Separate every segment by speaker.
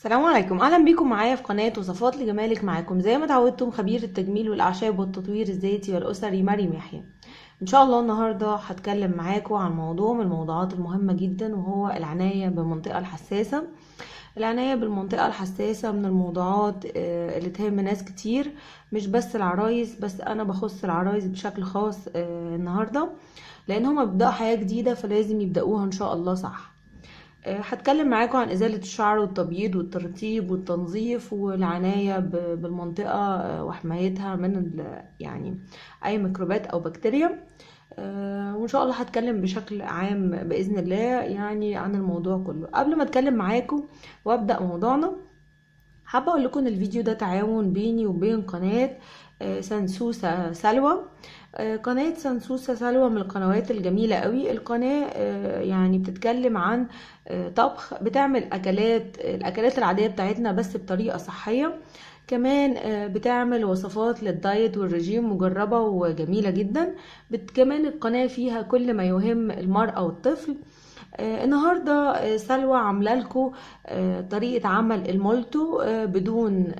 Speaker 1: السلام عليكم، اهلا بيكم معايا في قناه وصفات لجمالك. معاكم زي ما اتعودتم خبير التجميل والاعشاب والتطوير الذاتي والاسري مريم يحيى. ان شاء الله النهارده هتكلم معاكم عن موضوع من الموضوعات المهمه جدا، وهو العنايه بالمنطقه الحساسه. العنايه بالمنطقه الحساسه من الموضوعات اللي تهم ناس كتير، مش بس العرايس، بس انا بخص العرايس بشكل خاص النهارده، لان هما بيبداوا حياه جديده فلازم يبداوها ان شاء الله صح. هتكلم معاكم عن إزالة الشعر والتبييض والترطيب والتنظيف والعناية بالمنطقة، وحمايتها من يعني أي ميكروبات أو بكتيريا. وإن شاء الله هتكلم بشكل عام بإذن الله يعني عن الموضوع كله. قبل ما أتكلم معاكم وأبدأ موضوعنا، حابة أقول لكم إن الفيديو ده تعاون بيني وبين قناة سنسوسة سلوى. قناة سنسوسة سلوى من القنوات الجميلة قوي. القناة يعني بتتكلم عن طبخ، بتعمل الأكلات العادية بتاعتنا بس بطريقة صحية. كمان بتعمل وصفات للدايت والرجيم مجربة وجميلة جدا. كمان القناة فيها كل ما يهم المرأة والطفل. النهاردة سلوى عاملة لكم طريقة عمل المولتو بدون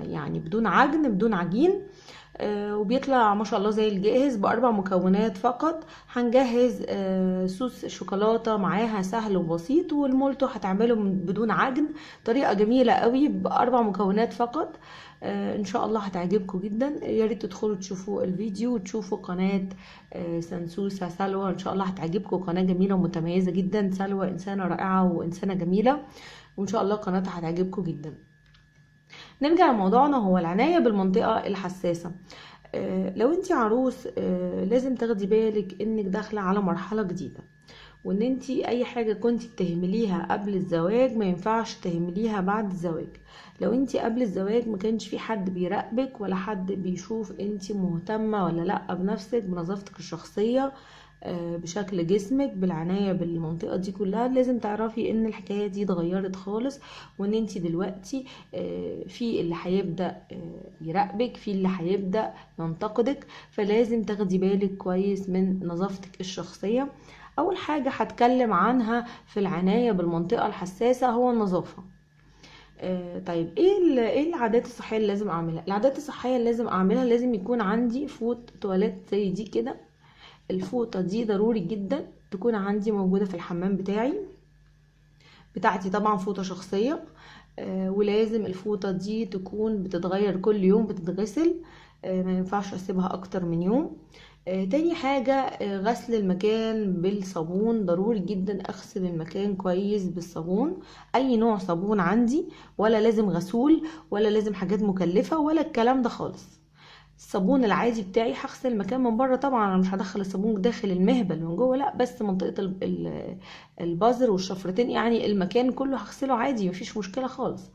Speaker 1: يعني بدون عجن، بدون عجين. وبيطلع ما شاء الله زي الجاهز بأربع مكونات فقط. هنجهز صوص شوكولاتة معاها سهل وبسيط، والمولتو هتعمله بدون عجن، طريقة جميلة قوي بأربع مكونات فقط. ان شاء الله هتعجبكم جدا. يا ريت تدخلوا تشوفوا الفيديو وتشوفوا قناة سنسوسة سلوى، ان شاء الله هتعجبكم. قناة جميلة ومتميزة جدا، سلوى انسانة رائعة وانسانة جميلة، وان شاء الله قناتها هتعجبكم جدا. نرجع لموضوعنا، هو العناية بالمنطقة الحساسة. لو انت عروس لازم تاخدي بالك انك داخلة على مرحلة جديدة، وان انت اي حاجة كنت بتهمليها قبل الزواج ما ينفعش تهمليها بعد الزواج. لو انت قبل الزواج ما كانش في حد بيراقبك ولا حد بيشوف انت مهتمة ولا لا بنفسك، بنظافتك الشخصية، بشكل جسمك، بالعناية بالمنطقة دي كلها، لازم تعرفي ان الحكاية دي اتغيرت خالص، وان انت دلوقتي في اللي هيبدأ يراقبك، في اللي هيبدأ ينتقدك. فلازم تاخدي بالك كويس من نظافتك الشخصية. اول حاجة هتكلم عنها في العناية بالمنطقة الحساسة هو النظافة. طيب ايه العادات الصحية اللي لازم اعملها؟ العادات الصحية اللي لازم اعملها، لازم يكون عندي فوط تواليت زي دي كده. الفوطة دي ضروري جدا تكون عندي موجودة في الحمام بتاعتي، طبعا فوطة شخصية. ولازم الفوطة دي تكون بتتغير كل يوم، بتتغسل، ما ينفعش اسيبها اكتر من يوم. تاني حاجة غسل المكان بالصابون، ضروري جدا اغسل المكان كويس بالصابون، اي نوع صابون عندي، ولا لازم غسول ولا لازم حاجات مكلفة ولا الكلام ده خالص. الصابون العادي بتاعي هغسل المكان من بره، طبعا انا مش هدخل الصابون داخل المهبل من جوه، لا، بس منطقه البازر والشفرتين، يعني المكان كله هغسله عادي، مفيش مشكله خالص.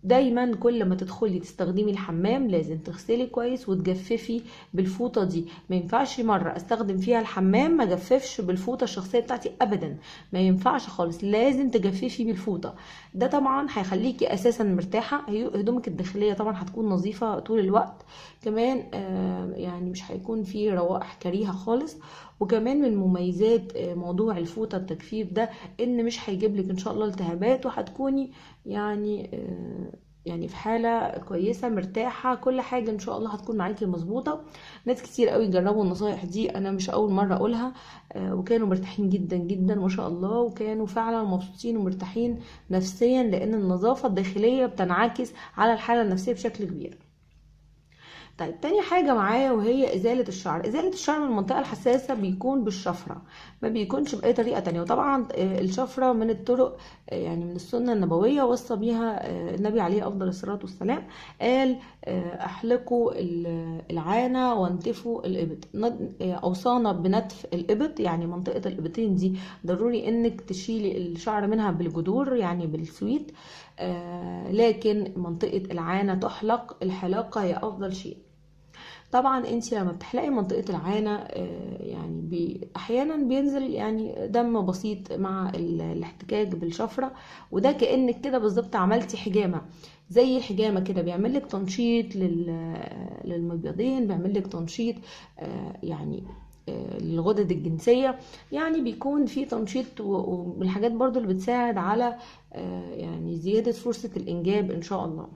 Speaker 1: دايما كل ما تدخلي تستخدمي الحمام لازم تغسلي كويس وتجففي بالفوطه دي. ما ينفعش مره استخدم فيها الحمام ما جففش بالفوطه الشخصيه بتاعتي ابدا، ما ينفعش خالص، لازم تجففي بالفوطه. ده طبعا هيخليكي اساسا مرتاحه، هدومك الداخليه طبعا هتكون نظيفه طول الوقت. كمان يعني مش هيكون في روائح كريهه خالص. وكمان من مميزات موضوع الفوطه التجفيف ده ان مش هيجيب لك ان شاء الله التهابات، وهتكوني يعني يعني في حالة كويسة مرتاحة، كل حاجة ان شاء الله هتكون معاكي مظبوطة. ناس كتير قوي جربوا النصايح دي، انا مش اول مرة اقولها، وكانوا مرتاحين جدا جدا ما شاء الله، وكانوا فعلا مبسوطين ومرتاحين نفسيا، لان النظافة الداخلية بتنعكس على الحالة النفسية بشكل كبير. طيب تاني حاجة معايا وهي إزالة الشعر. إزالة الشعر من المنطقة الحساسة بيكون بالشفرة، ما بيكونش بأي طريقة تانية. وطبعا الشفرة من الطرق يعني من السنة النبوية وصى بيها النبي عليه أفضل الصلاة والسلام. قال احلقوا العانة وانتفوا الإبط. أوصانا بنتف الإبط، يعني منطقة الإبطين دي ضروري إنك تشيلي الشعر منها بالجذور، يعني بالسويت. لكن منطقة العانة تحلق، الحلاقة هي أفضل شيء. طبعا انت لما بتحلقي منطقة العانة يعني احيانا بينزل يعني دم بسيط مع الاحتكاك بالشفرة، وده كأنك كده بالظبط عملتي حجامة. زي الحجامة كده بيعمل لك تنشيط للمبيضين، بيعمل لك تنشيط يعني للغدد الجنسية، يعني بيكون في تنشيط والحاجات برضو اللي بتساعد على يعني زيادة فرصة الإنجاب إن شاء الله.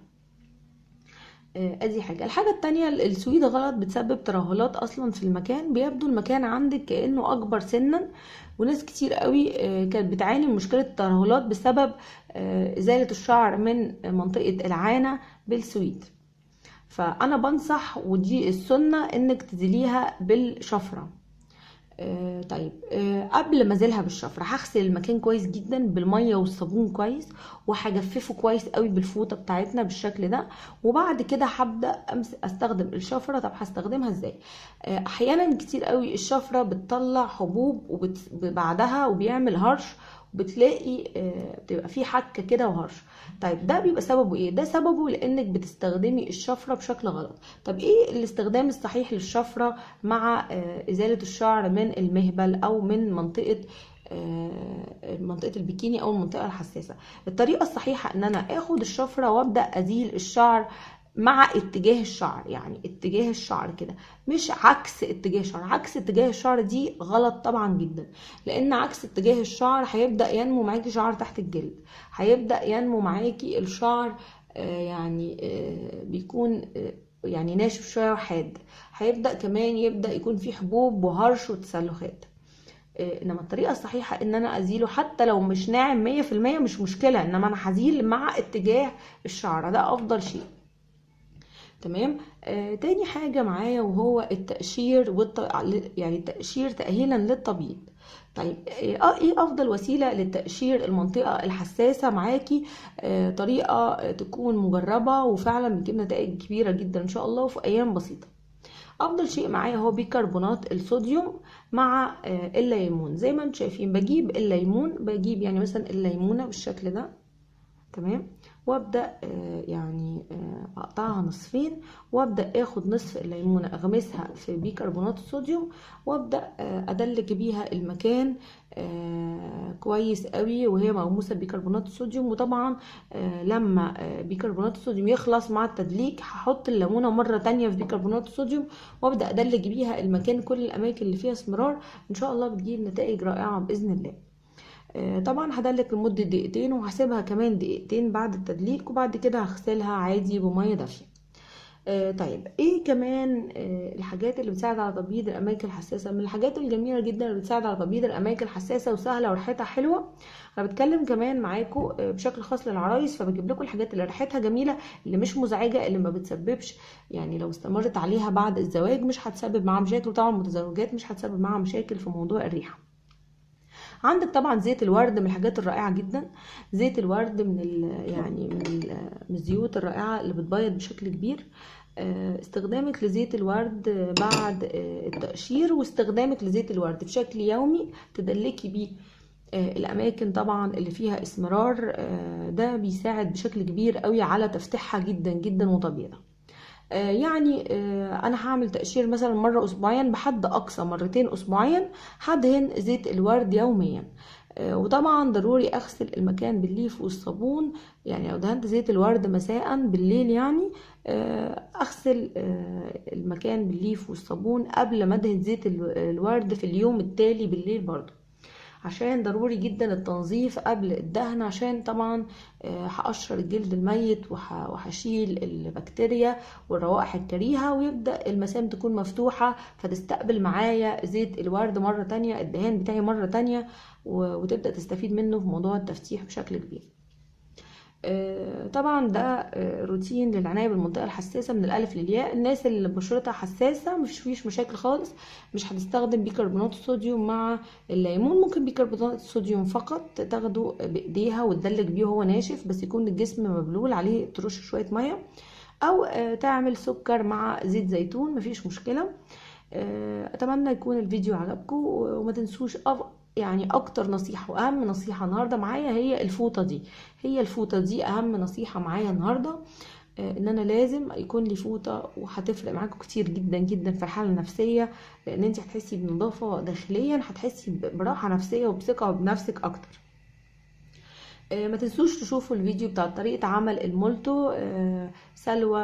Speaker 1: ادي الحاجة التانية، السويد غلط بتسبب ترهلات اصلا في المكان، بيبدو المكان عندك كأنه اكبر سنا، وناس كتير قوي كانت بتعاني من مشكلة الترهلات بسبب ازالة الشعر من منطقة العانة بالسويد. فانا بنصح ودي السنة انك تزيليها بالشفرة. طيب قبل ما ازيلها بالشفرة هغسل المكان كويس جدا بالميه والصابون كويس، وهجففه كويس قوي بالفوطه بتاعتنا بالشكل ده، وبعد كده هبدا استخدم الشفره. طب هستخدمها ازاي؟ احيانا كتير قوي الشفره بتطلع حبوب بعدها وبيعمل هرش، وبتلاقي بتبقى فيه حكه كده وهرش. طيب ده بيبقى سببه ايه؟ ده سببه لانك بتستخدمي الشفره بشكل غلط. طب ايه الاستخدام الصحيح للشفره مع ازالة الشعر من المهبل او من منطقة البيكيني او المنطقة الحساسة؟ الطريقة الصحيحة ان انا اخد الشفرة وابدأ ازيل الشعر مع اتجاه الشعر، يعني اتجاه الشعر كده، مش عكس اتجاه الشعر. عكس اتجاه الشعر دي غلط طبعا جدا، لان عكس اتجاه الشعر هيبدأ ينمو معاكي شعر تحت الجلد، هيبدأ ينمو معاكي الشعر يعني بيكون يعني ناشف شويه وحاد، هيبدا كمان يكون فيه حبوب وهرش وتسلخات. انما الطريقه الصحيحه ان انا ازيله حتى لو مش ناعم 100% مش مشكله، انما انا هزيل مع اتجاه الشعر، ده افضل شيء. تمام. تاني حاجه معايا وهو التقشير يعني التقشير تاهيلا للتبييض. طيب ايه افضل وسيله للتقشير المنطقه الحساسه معاكي؟ طريقه تكون مجربه وفعلا بتجيب نتائج كبيره جدا ان شاء الله وفي ايام بسيطه. افضل شيء معايا هو بيكربونات الصوديوم مع الليمون. زي ما انتم شايفين بجيب الليمون، بجيب يعني مثلا الليمونه بالشكل ده، تمام، وابدا يعني اقطعها نصفين، وابدا اخد نصف الليمونه اغمسها في بيكربونات الصوديوم، وابدا ادلك بيها المكان كويس قوي وهي مغموسه بيكربونات الصوديوم. وطبعا لما بيكربونات الصوديوم يخلص مع التدليك هحط الليمونه مره تانية في بيكربونات الصوديوم، وابدا ادلك بيها المكان، كل الاماكن اللي فيها اسمرار ان شاء الله بتجيب نتائج رائعه باذن الله. طبعا هدلك لمدة دقيقتين وهسيبها كمان دقيقتين بعد التدليك، وبعد كده هغسلها عادي بمية دافية. طيب ايه كمان الحاجات اللي بتساعد على تبييض الاماكن الحساسه؟ من الحاجات الجميله جدا اللي بتساعد على تبييض الاماكن الحساسه وسهله وريحتها حلوه، انا بتكلم كمان معاكم بشكل خاص للعرايس، فبجيب لكم الحاجات اللي ريحتها جميله، اللي مش مزعجه، اللي ما بتسببش يعني لو استمرت عليها بعد الزواج مش هتسبب معاها مشاكل، وطبعا المتزوجات مش هتسبب معاها مشاكل في موضوع الريحه. عندك طبعا زيت الورد من الحاجات الرائعه جدا. زيت الورد من الزيوت الرائعه اللي بتبيض بشكل كبير. استخدامك لزيت الورد بعد التقشير، واستخدامك لزيت الورد بشكل يومي تدلكي بيه الاماكن طبعا اللي فيها اسمرار، ده بيساعد بشكل كبير قوي على تفتيحها جدا جدا وتبييضها. يعني انا هعمل تقشير مثلا مره اسبوعيا، بحد اقصى مرتين اسبوعيا هدهن زيت الورد يوميا. وطبعا ضروري اغسل المكان بالليف والصابون، يعني لو دهنت زيت الورد مساء بالليل يعني اغسل المكان بالليف والصابون قبل ما ادهن زيت الورد في اليوم التالي بالليل برضو، عشان ضروري جدا التنظيف قبل الدهن، عشان طبعا هقشر الجلد الميت وهشيل البكتيريا والروائح الكريهة، ويبدأ المسام تكون مفتوحة فتستقبل معايا زيت الورد مرة تانية، الدهان بتاعي مرة تانية، وتبدأ تستفيد منه في موضوع التفتيح بشكل كبير. طبعا ده روتين للعنايه بالمنطقه الحساسه من الالف للياء. الناس اللي بشرتها حساسه مش فيش مشاكل خالص، مش هتستخدم بيكربونات الصوديوم مع الليمون، ممكن بيكربونات الصوديوم فقط تاخده بايديها وتدلك بيه وهو ناشف، بس يكون الجسم مبلول عليه، ترش شويه ميه، او تعمل سكر مع زيت زيتون، مفيش مشكله. اتمنى يكون الفيديو عجبكم، وما تنسوش يعني اكتر نصيحة واهم نصيحة النهاردة معايا هي الفوطة دي. هي الفوطة دي اهم نصيحة معايا النهاردة، ان انا لازم يكون لي فوطة، وهتفرق معاكم كتير جدا جدا في الحالة النفسية، لان انت هتحسي بنظافة داخليا، هتحسي براحة نفسية وبثقة بنفسك اكتر. ما تنسوش تشوفوا الفيديو بتاع طريقة عمل المولتو. سلوى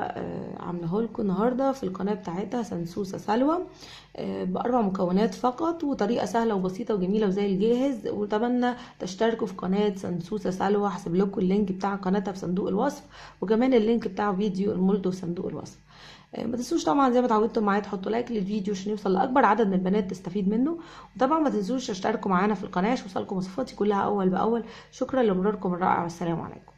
Speaker 1: عامله لكم النهاردة في القناة بتاعتها سنسوسة سلوى، بأربع مكونات فقط، وطريقة سهلة وبسيطة وجميلة وزي الجاهز. واتمنى تشتركوا في قناة سنسوسة سلوى، هسيب لكم اللينك بتاع قناتها في صندوق الوصف، وكمان اللينك بتاع فيديو المولتو في صندوق الوصف. ما تنسوش طبعا زي ما اتعودتوا معايا تحطوا لايك للفيديو عشان يوصل لاكبر عدد من البنات تستفيد منه. وطبعا ما تنسوش تشتركوا معانا في القناه عشان يوصلكم وصفاتي كلها اول باول. شكرا لمروركم الرائع والسلام عليكم.